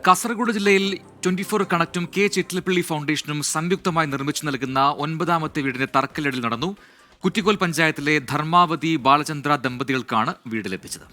കാസർഗോഡ് ജില്ലയിൽ 24 കണക്റ്റും കെ ചിറ്റിലപ്പള്ളി ഫൗണ്ടേഷനും സംയുക്തമായി നിർമ്മിച്ചു നൽകുന്ന 9ാമത്തെ വീടിന്റെ തറക്കല്ലിടൽ നടന്നു. കുറ്റിക്കോൽ പഞ്ചായത്തിലെ ധർമാവതി ബാലചന്ദ്ര ദമ്പതികൾക്കാണ് വീട് ലഭിച്ചത്.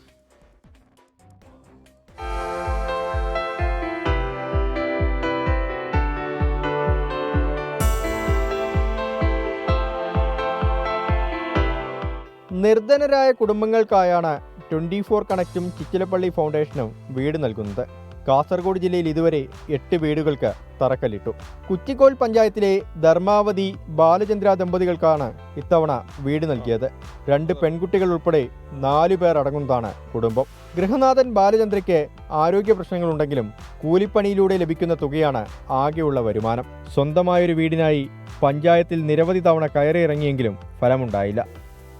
നിർധനരായ കുടുംബങ്ങൾക്കായാണ് 24 കണക്റ്റും ചിറ്റിലപ്പള്ളി ഫൗണ്ടേഷനും വീട് നൽകുന്നത്. കാസർഗോഡ് ജില്ലയിൽ ഇതുവരെ 8 വീടുകൾക്ക് തറക്കല്ലിട്ടു. കുറ്റിക്കോൽ പഞ്ചായത്തിലെ ധർമാവതി ബാലചന്ദ്ര ദമ്പതികൾക്കാണ് ഇത്തവണ വീട് നൽകിയത്. 2 പെൺകുട്ടികൾ ഉൾപ്പെടെ 4 പേർ അടങ്ങുന്നതാണ് കുടുംബം. ഗൃഹനാഥൻ ബാലചന്ദ്രയ്ക്ക് ആരോഗ്യ പ്രശ്നങ്ങളുണ്ടെങ്കിലും കൂലിപ്പണിയിലൂടെ ലഭിക്കുന്ന തുകയാണ് ആകെയുള്ള വരുമാനം. സ്വന്തമായൊരു വീടിനായി പഞ്ചായത്തിൽ നിരവധി തവണ കയറിയിറങ്ങിയെങ്കിലും ഫലമുണ്ടായില്ല.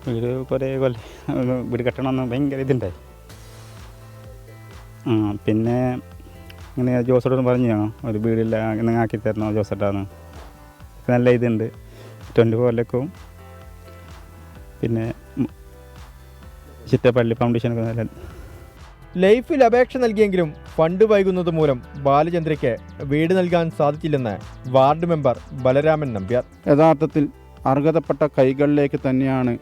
വീട് കുറേ വീട് കെട്ടണമെന്ന് ഭയങ്കര ഇതുണ്ടായി. പിന്നെ ഇങ്ങനെ ജോസോടൊന്നും പറഞ്ഞു ഒരു വീടില്ല ഇങ്ങനെ ആക്കി തരണോ ജോസേട്ടാന്ന്. നല്ല ഇതുണ്ട് 24 ലക്കവും പിന്നെ ചിറ്റപ്പള്ളി ഫൗണ്ടേഷനൊക്കെ നല്ല. ലൈഫിൽ അപേക്ഷ നൽകിയെങ്കിലും ഫണ്ട് വൈകുന്നത് മൂലം ബാലചന്ദ്രയ്ക്ക് വീട് നൽകാൻ സാധിച്ചില്ലെന്ന് വാർഡ് മെമ്പർ ബലരാമൻ നമ്പ്യാർ. യഥാർത്ഥത്തിൽ അർഹതപ്പെട്ട കൈകളിലേക്ക് തന്നെയാണ്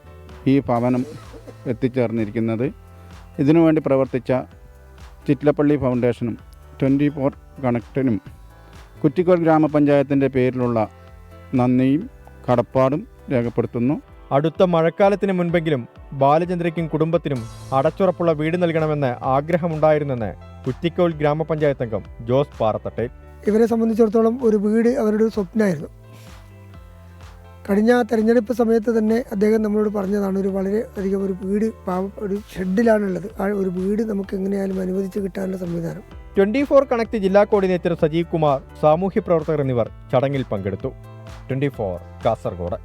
ഈ ഭവനം എത്തിച്ചേർന്നിരിക്കുന്നത്. ഇതിനുവേണ്ടി പ്രവർത്തിച്ച ചിറ്റിലപ്പള്ളി ഫൗണ്ടേഷനും 24 കണക്റ്റിനും കുറ്റിക്കോൽ ഗ്രാമപഞ്ചായത്തിൻ്റെ പേരിലുള്ള നന്ദിയും കടപ്പാടും രേഖപ്പെടുത്തുന്നു. അടുത്ത മഴക്കാലത്തിന് മുൻപെങ്കിലും ബാലചന്ദ്രയ്ക്കും കുടുംബത്തിനും അടച്ചുറപ്പുള്ള വീട് നൽകണമെന്ന് ആഗ്രഹമുണ്ടായിരുന്നെന്ന് കുറ്റിക്കോൽ ഗ്രാമപഞ്ചായത്ത് അംഗം ജോസ് പാറത്തട്ടേൽ. ഇവരെ സംബന്ധിച്ചിടത്തോളം ഒരു വീട് അവരുടെ ഒരു സ്വപ്നമായിരുന്നു. കഴിഞ്ഞ തെരഞ്ഞെടുപ്പ് സമയത്ത് തന്നെ അദ്ദേഹം നമ്മളോട് പറഞ്ഞതാണ്, വളരെ അധികം ഒരു വീട് ഒരു ഷെഡിലാണുള്ളത്, ആ ഒരു വീട് നമുക്ക് എങ്ങനെയായാലും അനുവദിച്ച് കിട്ടാനുള്ള സംവിധാനം. 24 കണക്ട് ജില്ലാ കോർഡിനേറ്റർ സജീവ് കുമാർ, സാമൂഹ്യ പ്രവർത്തകർ എന്നിവർ ചടങ്ങിൽ പങ്കെടുത്തു. 24 കാസർഗോഡ്.